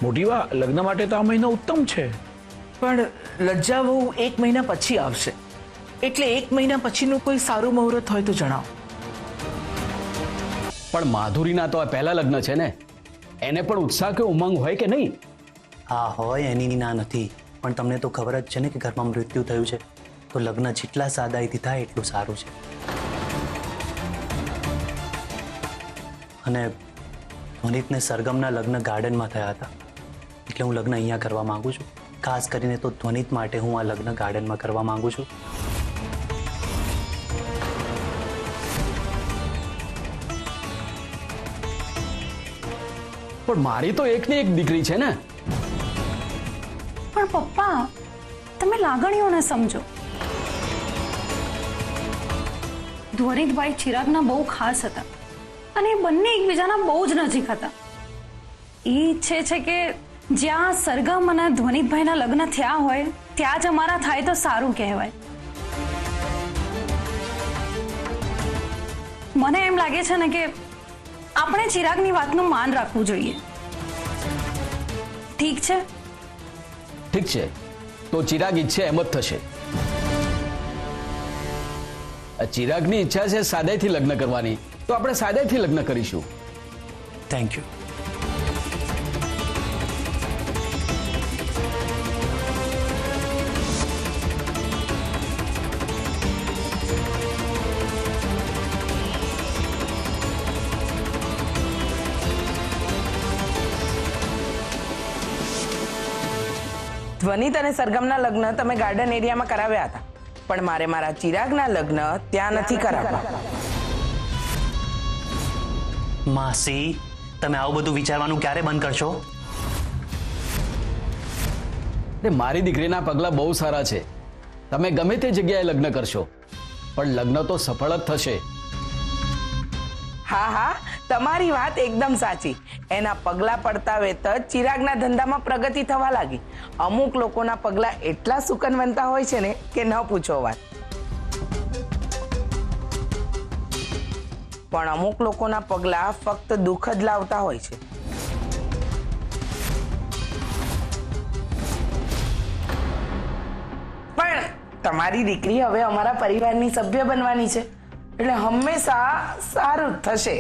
મોટી વા લગ્ન માટે તો આ મહિનો ઉત્તમ છે. પણ લજ્જા બહુ 1 મહિના પછી આવશે, એટલે 1 મહિના પછીનું કોઈ સારું મુહૂર્ત હોય તો જણાવો. પણ માધુરીના તો આ પહેલા લગ્ન છે ને, એને પણ ઉત્સાહ કે ઉમંગ હોય કે નહીં? હા હોય, એની ના નથી, પણ તમને તો ખબર જ છે ને કે ઘરમાં મૃત્યુ થયું છે, તો લગ્ન જેટલા સાદાઈથી થાય એટલું સારું છે. અને ધ્વનિતને સરગમના લગ્ન ગાર્ડનમાં થયા હતા, એટલે હું લગ્ન અહીંયા કરવા માંગુ છું. ખાસ કરીને તો ધ્વનિત માટે હું આ લગ્ન ગાર્ડનમાં કરવા માંગુ છું. પણ મારી તો એકની એક દીકરી છે ને. પણ પપ્પા, તમે લાગણીઓને સમજો. ધ્વનિતભાઈ ચિરાગના બહુ ખાસ હતા અને એ બંને એકબીજાના બહુ જ નજીક હતા. એ ઈચ્છે છે કે જ્યાં સરગમ અને ધ્વનિતભાઈના લગ્ન થયા હોય ત્યાં જ અમારા થાય તો સારું કહેવાય. મને એમ લાગે છે ને કે આપણે ચિરાગની વાતનું માન રાખવું જોઈએ. ઠીક છે? ઠીક છે, તો ચિરાગ ઈચ્છે એમ જ થશે. ચિરાગની ઈચ્છા છે સાદાઈથી લગ્ન કરવાની, તો આપણે સાદાઈથી લગ્ન કરીશું. Thank you. ધ્વનિત અને સરગમના લગ્ન તમે ગાર્ડન એરિયામાં કરાવ્યા હતા, પણ મારે મારા ચિરાગના લગ્ન ત્યાં નથી કરાવવા. માસી, તમે આવું બધું વિચારવાનું ક્યારે બંધ કરશો? મારી દીકરીના પગલાં બહુ સારા છે. તમે ગમે તે જગ્યાએ લગ્ન કરશો, પણ લગ્ન તો સફળ જ થશે. હા હા, તમારી વાત એકદમ સાચી. એના પગલા પડતા વેત જ ચિરાગના ધંધામાં પ્રગતિ થવા લાગી. અમુક લોકોના પગલા એટલા સુકનવંતા હોય છે ને કે ન પૂછો વાત. પણ અમુક લોકોના પગલા ફક્ત દુઃખ જ લાવતા હોય છે. પણ તમારી દીકરી હવે અમારા પરિવારની સભ્ય બનવાની છે, એટલે હંમેશા સારું જ થશે.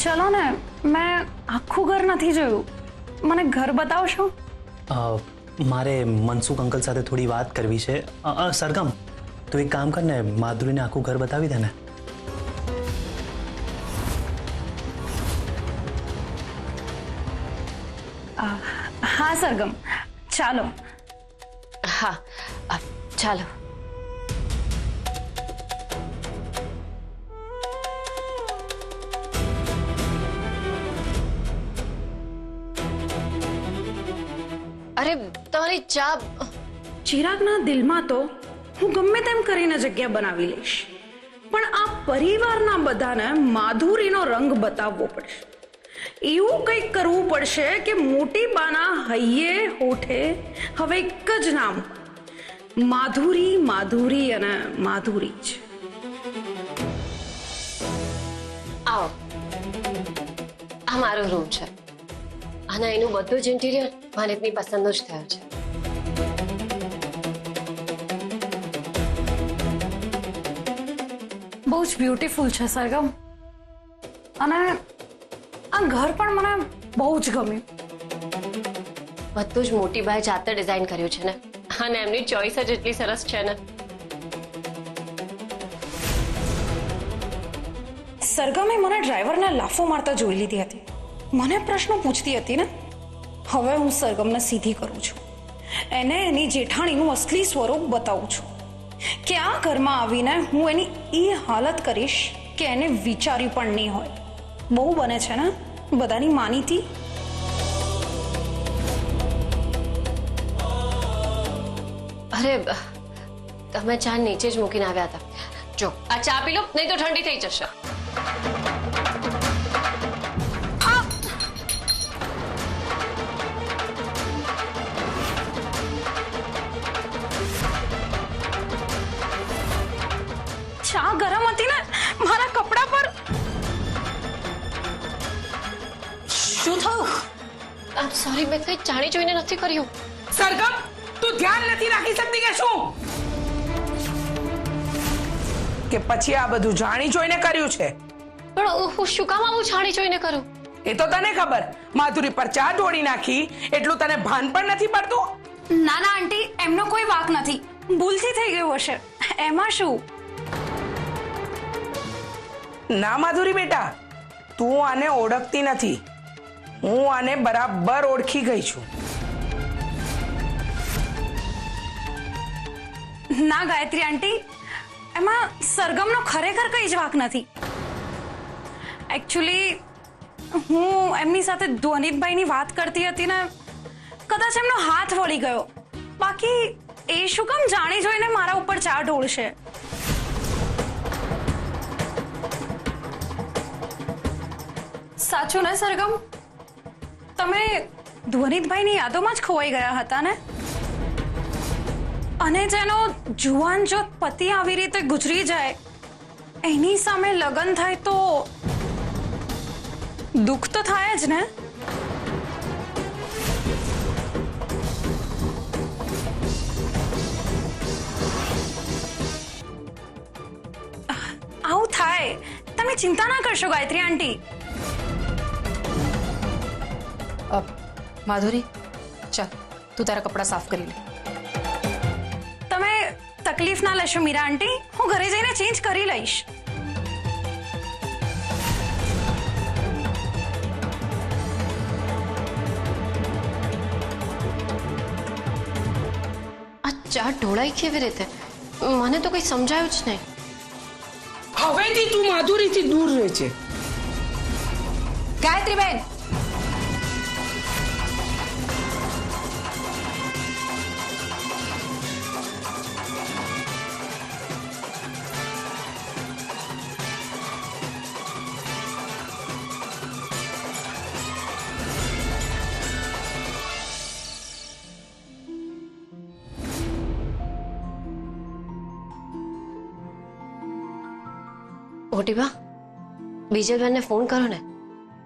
ચલો ને, મેં આખું ઘર નથી જોયું, મને ઘર બતાવશો? મારે મનસુખ અંકલ સાથે થોડી વાત કરવી છે. સરગમ, તો એક કામ કર ને, માધુરીને આખું ઘર બતાવી દે ને. હા સરગમ, ચાલો. હા, ચાલો. અરે તમારી ચા. ચિરાગના દિલમાં તો હું ગમે તેમ કરીને જગ્યા બનાવી લઈશ, પણ આ પરિવારના બધાને માધુરીનો રંગ બતાવવો પડશે. એવું કંઈક કરવું પડશે કે મોટી બાના હૈયે હોઠે હવે એક જ નામ, માધુરી, માધુરી અને માધુરી જ. આવો, આ મારો રૂમ છે અને એનું બધું જ ઇન્ટિરિયર માલિકની પસંદનું જ થયું છે. બહુ જ બ્યુટીફુલ છે સરગમ, અને આ ઘર પણ મને બહુ જ ગમ્યું. બધું જ મોટી બાએ જાતે ડિઝાઇન કર્યું છે ને, અને એમની ચોઈસ જ એટલી સરસ છે ને. સરગમે મને ડ્રાઈવરને લાફો મારતા જોઈ લીધી હતી. મને પ્રશ્નો પૂછતી હતી ને. હવે હું સરગમને સીધી કરું છું, એને એની જેઠાણીનું અસલી સ્વરૂપ બતાવું છું કે આ ઘરમાં આવીને હું એની એ હાલત કરીશ કે એને વિચાર્યું પણ નહીં હોય. બહુ બને છે ને બધાની માનીતી. અરે તમે ચા નીચે જ મૂકીને આવ્યા હતા. જો આ ચા પી લો, નહીં તો ઠંડી થઈ જશે. ચા ગરમ હતી ને મારા કપડા પર. શું થયું? સોરી, મેં કંઈ જાણી જોઈને નથી કર્યું. સરગમ, તું ધ્યાન નથી રાખી શકતી કે શું? કે પછી આ બધું જાણી જોઈને કર્યું છે? પણ હું શું કામ આવું જાણી જોઈને કરું? એ તો તને ખબર. માધુરી પર ચા ઢોળી નાખી એટલું તને ભાન પણ નથી પડતું? ના ના આંટી, એમનો કોઈ વાંક નથી, ભૂલથી થઈ ગયું હશે. એમાં શું? ના માધુરી બેટા, તું આને ઓળખતી નથી. હું આને બરાબર ઓળખી ગઈ છું. ના ગાયત્રી આંટી, એમાં સરગમનો ખરેખર કઈ જ વાંક નથી. એકચ્યુઅલી હું એમની સાથે ધ્વનિતભાઈની વાત કરતી હતી ને, કદાચ એમનો હાથ વળી ગયો. બાકી એ શું કામ જાણી જોઈને મારા ઉપર ચા ઢોળશે? સાચું ને સરગમ? તમે ધ્વનિતભાઈની યાદોમાં જ ખોવાઈ ગયા હતા ને? અને જેનો જુવાન જોત પતિ આવી રીતે ગુજરી જાય, એની સામે લગ્ન થાય તો દુઃખ તો થાય જ ને? આવું થાય. તમે ચિંતા ના કરશો ગાયત્રી આંટી. માધુરી, ચાલ તું તારા કપડાં સાફ કરી લે. તમે તકલીફ ના લેશો મીરા આંટી, હું ઘરે જઈને ચેન્જ કરી લઈશ. આ ચા ઢોળાઈ કેવી રીતે? મને તો કંઈ સમજાયું જ નહીં. હવેથી તું માધુરીથી દૂર રહે છે. ગાયત્રી બેન, મોટીબા, બીજલબેનને ફોન કરો ને,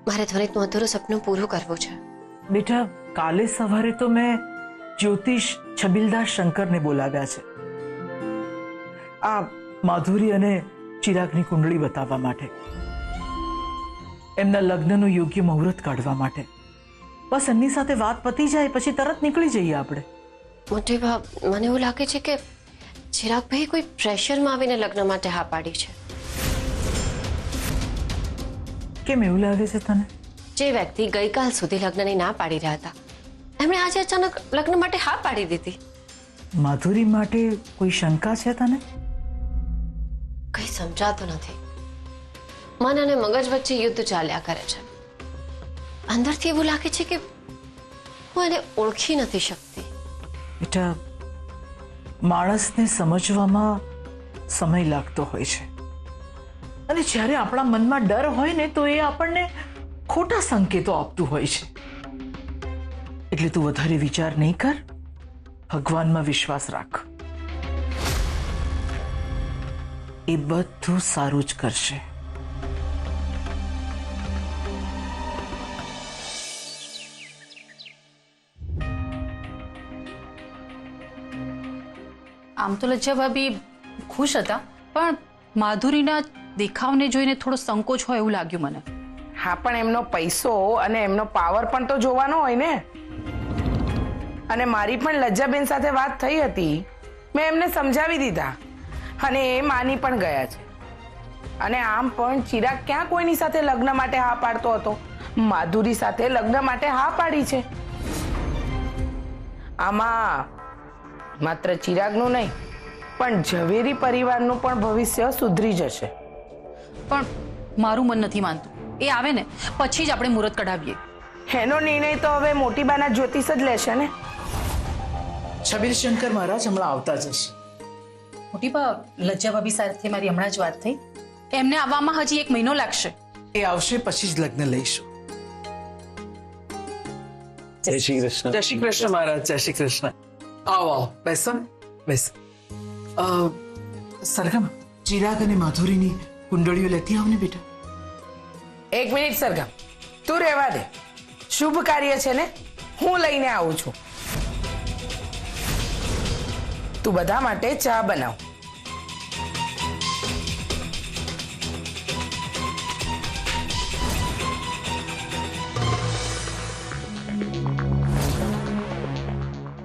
મારે ધ્વનિતનું અધૂરું સપનું પૂરું કરવું છે. બેટા, કાલે સવારે તો મેં જ્યોતિષ છબીલદાસ શંકરને બોલાવ્યા છે આ માધુરી અને ચિરાગની કુંડળી બતાવવા માટે, એમના લગ્નનું યોગ્ય મુહૂર્ત કાઢવા માટે. બસ એમની સાથે વાત પતી જાય પછી તરત નીકળી જઈએ આપણે. મોટીબા, મને એવું લાગે છે કે ચિરાગભાઈ કોઈ પ્રેશરમાં આવીને લગ્ન માટે હા પાડી છે. કેમ એવું લાગે છે તને? જે વ્યક્તિ ગઈકાલ સુધી લગ્નની ના પાડી રહ્યા હતા, એમણે આજે અચાનક લગ્ન માટે હા પાડી દીધી. માધુરી માટે કોઈ શંકા છે તને? કંઈ સમજાતું નથી. મન અને મગજ વચ્ચે યુદ્ધ ચાલ્યા કરે છે. અંદરથી એવું લાગે છે કે હું એને ઓળખી નથી શકતી. બેટા, માણસને સમજવામાં સમય લાગતો હોય છે, અને જ્યારે આપણા મનમાં ડર હોય ને તો એ આપણને ખોટા સંકેતો આપતું હોય છે. એટલે તું વધારે વિચાર નહીં કર, ભગવાનમાં વિશ્વાસ રાખ. એ બધું સારું જ કરશે. આમ તો લજ્જા ભાભી ખુશ હતા, પણ માધુરીના દેખાવને જોઈને થોડો સંકોચ હોય એવું લાગ્યું મને. હા, પણ એમનો પૈસો અને એમનો પાવર પણ તો જોવાનો હોય ને. અને મારી પણ લજ્જાબેન સાથે વાત થઈ હતી, મેં એમને સમજાવી દીધા અને એ માની પણ ગયા છે. અને આમ પણ ચિરાગ ક્યાં કોઈની સાથે લગ્ન માટે હા પાડતો હતો? માધુરી સાથે લગ્ન માટે હા પાડી છે. આમાં માત્ર ચિરાગનું નહીં પણ ઝવેરી પરિવારનું પણ ભવિષ્ય સુધરી જશે. પણ મારું મન નથી માનતું. એ આવે ને પછી જ આપણે મુહૂર્ત કઢાવીએ. એનો નિર્ણય તો હવે મોટીબાના જ્યોતિષ જ લેશે ને. છબીલ શંકર મહારાજ હમણાં આવતા જ હશે. મોટી બા, લજ્જા ભાભી સાથે મારી હમણાં જ વાત થઈ. એમને આવવામાં હજી 1 મહિનો લાગશે. એ આવશે પછી જ લગ્ન લઈશું. જય શ્રી કૃષ્ણ. જય શ્રી કૃષ્ણ મહારાજ. જય શ્રી કૃષ્ણ. આવો આવો, બેસો ને, બેસો. સરગમ, ચિરાગ અને માધુરીની કુંડળીઓ લેતી આવ ને બેટા. 1 મિનિટ સરગમ, તું રહેવા દે. શુભ કાર્ય છે ને, હું લઈને આવું છું. તું બધા માટે ચા બનાવ.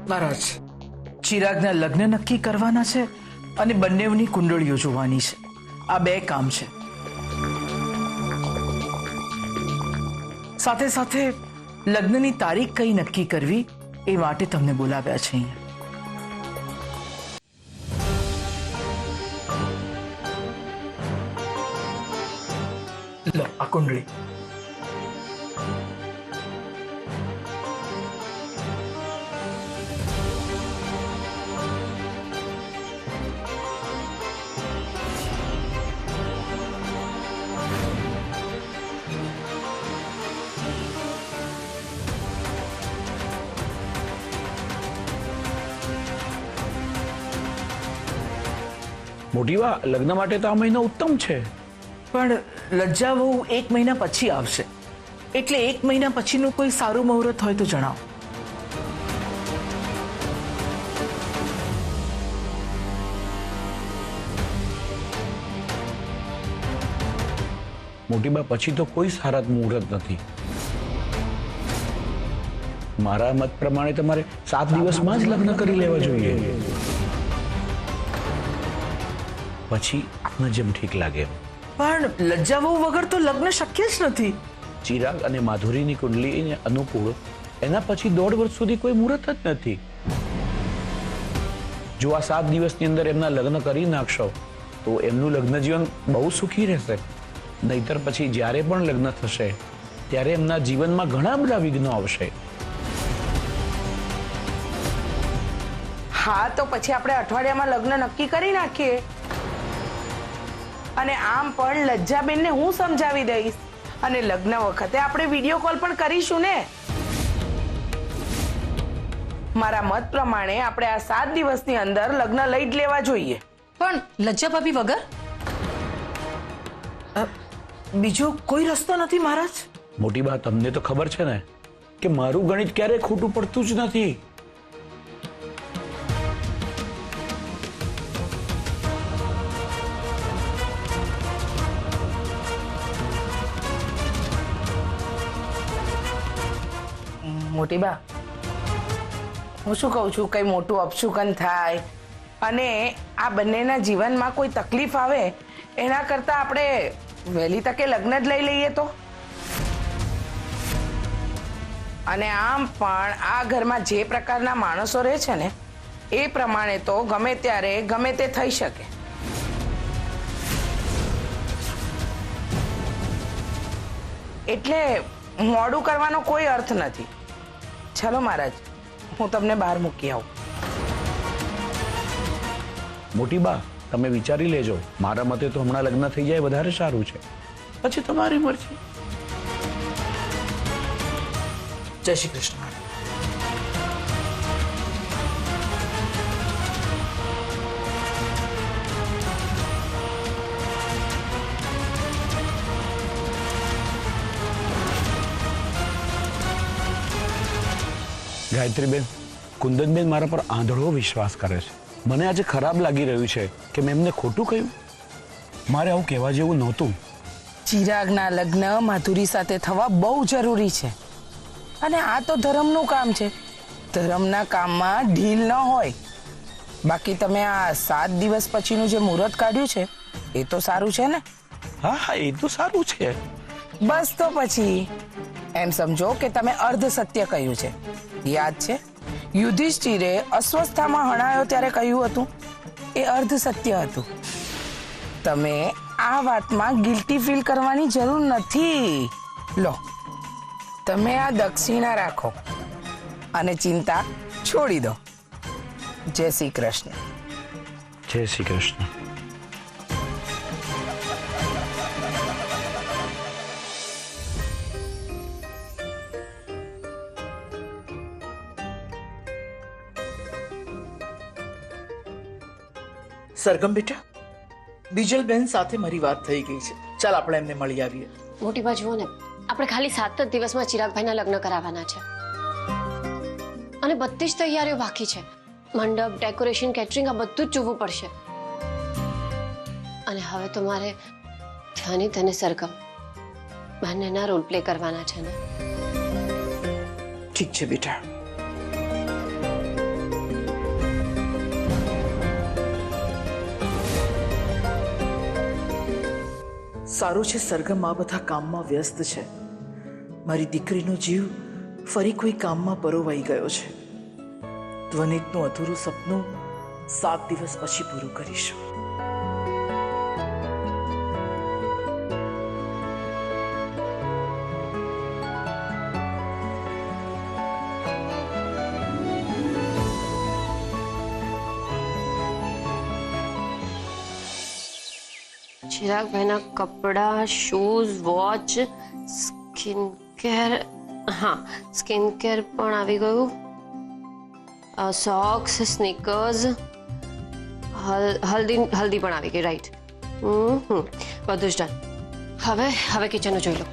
મહારાજ, ચિરાગના લગ્ન નક્કી કરવાના છે અને બંનેની કુંડળીઓ જોવાની છે. આ બે કામ છે. સાથે સાથે લગ્નની તારીખ કઈ નક્કી કરવી એ માટે તમને બોલાવ્યા છે અહીંયા. લો આ કુંડળી. મોટી બા, લગ્ન માટે તો આ મહિનો ઉત્તમ છે. પણ લજ્જા બહુ 1 મહિના પછી આવશે, એટલે 1 મહિના પછીનું કોઈ સારું મુહૂર્ત હોય તો જણાવો. મોટી બા, પછી તો કોઈ સારા મુહૂર્ત નથી. મારા મત પ્રમાણે તમારે 7 દિવસમાં જ લગ્ન કરી લેવા જોઈએ. પછી આપને જેમ ઠીક લાગે. પણ લજ્જા બહુ વગર તો લગ્ન શક્ય જ નથી. ચિરાગ અને માધુરીની કુંડલીને અનુકૂળ એના પછી 1.5 વર્ષ સુધી કોઈ મુહૂર્ત જ નથી. જો આ 7 દિવસની અંદર એમના લગ્ન કરી નાખશો તો એમનું લગ્ન જીવન બહુ સુખી રહેશે. નહીતર પછી જ્યારે પણ લગ્ન થશે ત્યારે એમના જીવનમાં ઘણા બધા વિઘ્નો આવશે. હા, તો પછી આપણે અઠવાડિયામાં લગ્ન નક્કી કરી નાખીએ. અને આમ પણ લજ્જાબેનને હું સમજાવી દઈશ અને લગ્ન વખતે આપણે વિડીયો કોલ પણ કરીશું ને. મારા મત પ્રમાણે આપણે આ 7 દિવસની અંદર લગ્ન લઈ જ લેવા જોઈએ. પણ લજ્જા ભાભી વગર બીજો કોઈ રસ્તો નથી મહારાજ? મોટી બા, તમને તો ખબર છે ને કે મારું ગણિત ક્યારેય ખોટું પડતું જ નથી. મોટી બા, હું શું કહું છું, કઈ મોટું અપશુકન થાય અને આ બંનેના જીવનમાં કોઈ તકલીફ આવે એના કરતા આપણે વહેલી તકે લગ્ન જ લઈ લઈએ તો. અને આમ પણ આ ઘરમાં જે પ્રકારના માણસો રહે છે ને એ પ્રમાણે તો ગમે ત્યારે ગમે તે થઈ શકે. એટલે મોડું કરવાનો કોઈ અર્થ નથી. ચલો મહારાજ, હું તમને બહાર મૂકી આવું. મોટી બા, તમે વિચારી લેજો. મારા મતે તો હમણાં લગ્ન થઈ જાય વધારે સારું છે. પછી તમારી મરજી. જય શ્રી કૃષ્ણ. ગાયત્રીબેન, કુંદનબેન મારા પર આંધળો વિશ્વાસ કરે છે. મને આજે ખરાબ લાગી રહ્યું છે કે મેં એમને ખોટું કહ્યું. મારે આવું કહેવા જેવું નહોતું. ચિરાગના લગ્ન માધુરી સાથે થવા બહુ જરૂરી છે અને આ તો ધર્મનું કામ છે. ધર્મના કામમાં ઢીલ ન હોય. બાકી તમે આ 7 દિવસ પછીનું જે મુહૂર્ત કાઢ્યું છે એ તો સારું છે ને? હા હા, એ તો સારું છે. બસ તો પછી એમ સમજો કે તમે અર્ધ સત્ય કહ્યું છે. યાદ છે યુધિષ્ઠિરે અસ્વસ્થામાં હણાયો ત્યારે કહ્યું હતું એ અર્ધ સત્ય હતું. તમે આ વાતમાં ગિલ્ટી ફીલ કરવાની જરૂર નથી. લો, તમે આ દક્ષિણા રાખો અને ચિંતા છોડી દો. જય શ્રી કૃષ્ણ. જય શ્રી કૃષ્ણ. સરગમ બેટા, બીજલબેન સાથે મારી વાત થઈ ગઈ છે. ચાલ આપણે એમને મળી આવીએ. મોટી બા જુઓ ને, આપણે ખાલી 7 જ દિવસમાં ચિરાગભાઈના લગ્ન કરાવવાના છે અને બધી જ તૈયારીઓ બાકી છે. મંડપ, ડેકોરેશન, કેટરિંગ આ બધું જ જોવું પડશે. અને હવે તો મારે ધ્યાની અને સરગમ બંનેના રોલ પ્લે કરવાના છે ને. ઠીક છે બેટા. સારું છે સરગમ આ બધા કામમાં વ્યસ્ત છે. મારી દીકરીનો જીવ ફરી કોઈ કામમાં પરોવાઈ ગયો છે. ધ્વનિતનું અધૂરું સપનું 7 દિવસ પછી પૂરું કરીશું. ચિરાગભાઈના કપડા, શૂઝ, વોચ, સ્કિન કેર, હા સ્કિન કેર પણ આવી ગયું, સોક્સ, સ્નીકર્સ, હલ્દી પણ આવી ગઈ. રાઈટ, બધું જ ડન. હવે કિચનનું જોઈ લો.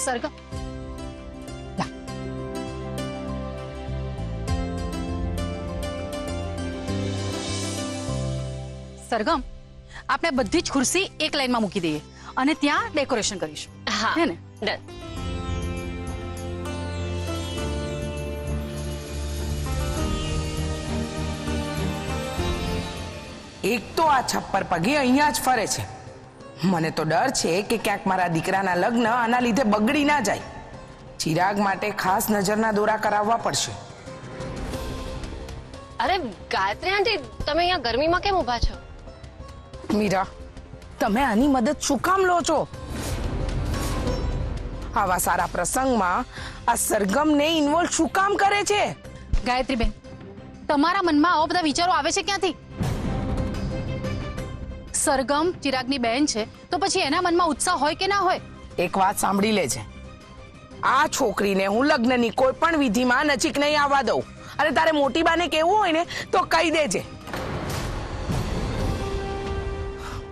સરગમ, લા. સરગમ, આપણે બધી જ ખુરશી એક લાઈનમાં મૂકી દઈએ અને ત્યાં ડેકોરેશન કરીશું. હા, હે ને? ડન. એક તો આ છપ્પર પગે અહીંયા જ ફરે છે. મને તો ડર છે કે ક્યાંક મારા દીકરાના લગ્ન આના લીધે બગડી ના જાય. ચિરાગ માટે ખાસ નજરના દોરા કરાવવા પડશે. અરે ગાયત્રી આંટી, તમે અહીંયા ગરમીમાં કેમ ઊભા છો? મીરા, તમે આની મદદ શું કામ લો છો? આવા સારા પ્રસંગમાં આ સરગમને ઇન્વોલ્વ શું કામ કરે છે? ગાયત્રીબેન, તમારા મનમાં આવા બધા વિચારો આવે છે ક્યાંથી? સરગમ ચિરાગની બહેન છે તો પછી એના મનમાં ઉત્સાહ હોય કે ના હોય? એક વાત સાંભળી લેજે, આ છોકરીને હું લગ્નની કોઈ પણ વિધિમાં નજીક નહીં આવવા દઉં. અને તારે મોટી બાને કહેવું હોય ને તો કહી દેજે.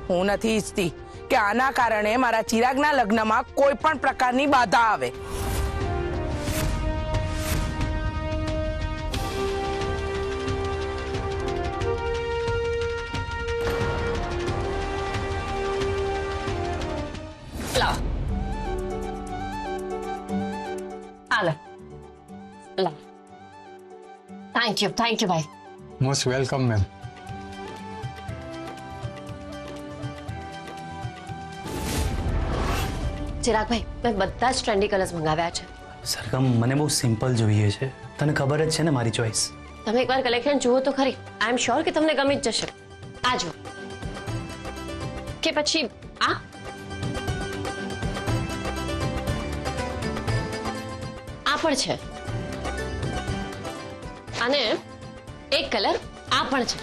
હું નથી ઈચ્છતી કે આના કારણે મારા ચિરાગના લગ્નમાં કોઈ પણ પ્રકારની બાધા આવે. થેન્ક યુ ભાઈ. Most welcome ma'am. ચિરાગભાઈ, મેં બધા જ ટ્રેન્ડી કલર્સ મંગાવ્યા છે. સરગમ, મને બહુ સિમ્પલ જોઈએ છે. તને ખબર જ છે ને મારી ચોઈસ. તમે એકવાર કલેક્શન જુઓ તો ખરી. આઈ એમ શ્યોર કે તમને ગમી જ જશે. આ જો કે પછી આ પણ છે અને એક કલર આ પણ છે.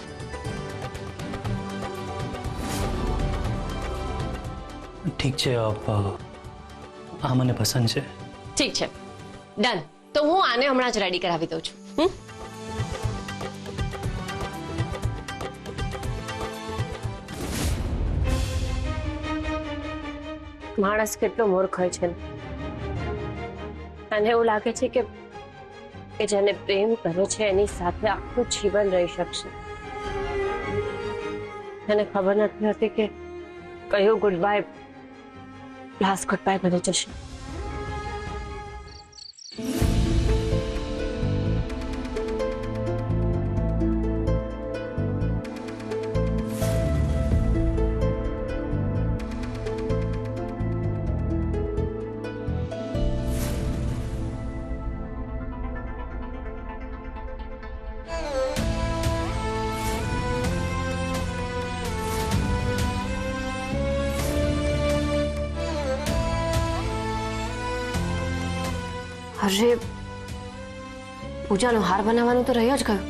ઠીક છે, આ મને પસંદ છે. ઠીક છે, ડન. તો હું આને હમણાં જ રેડી કરાવી દઉં છું. માણસ કેટલો મૂર્ખ હોય છે. અને એવું લાગે છે કે જેને પ્રેમ કરે છે એની સાથે આખું જીવન રહી શકશે. એને ખબર નથી હોતી કે કયું good bye last good bye બની જશે. અરે પૂજાનો હાર બનાવવાનું તો રહી જ ગયું.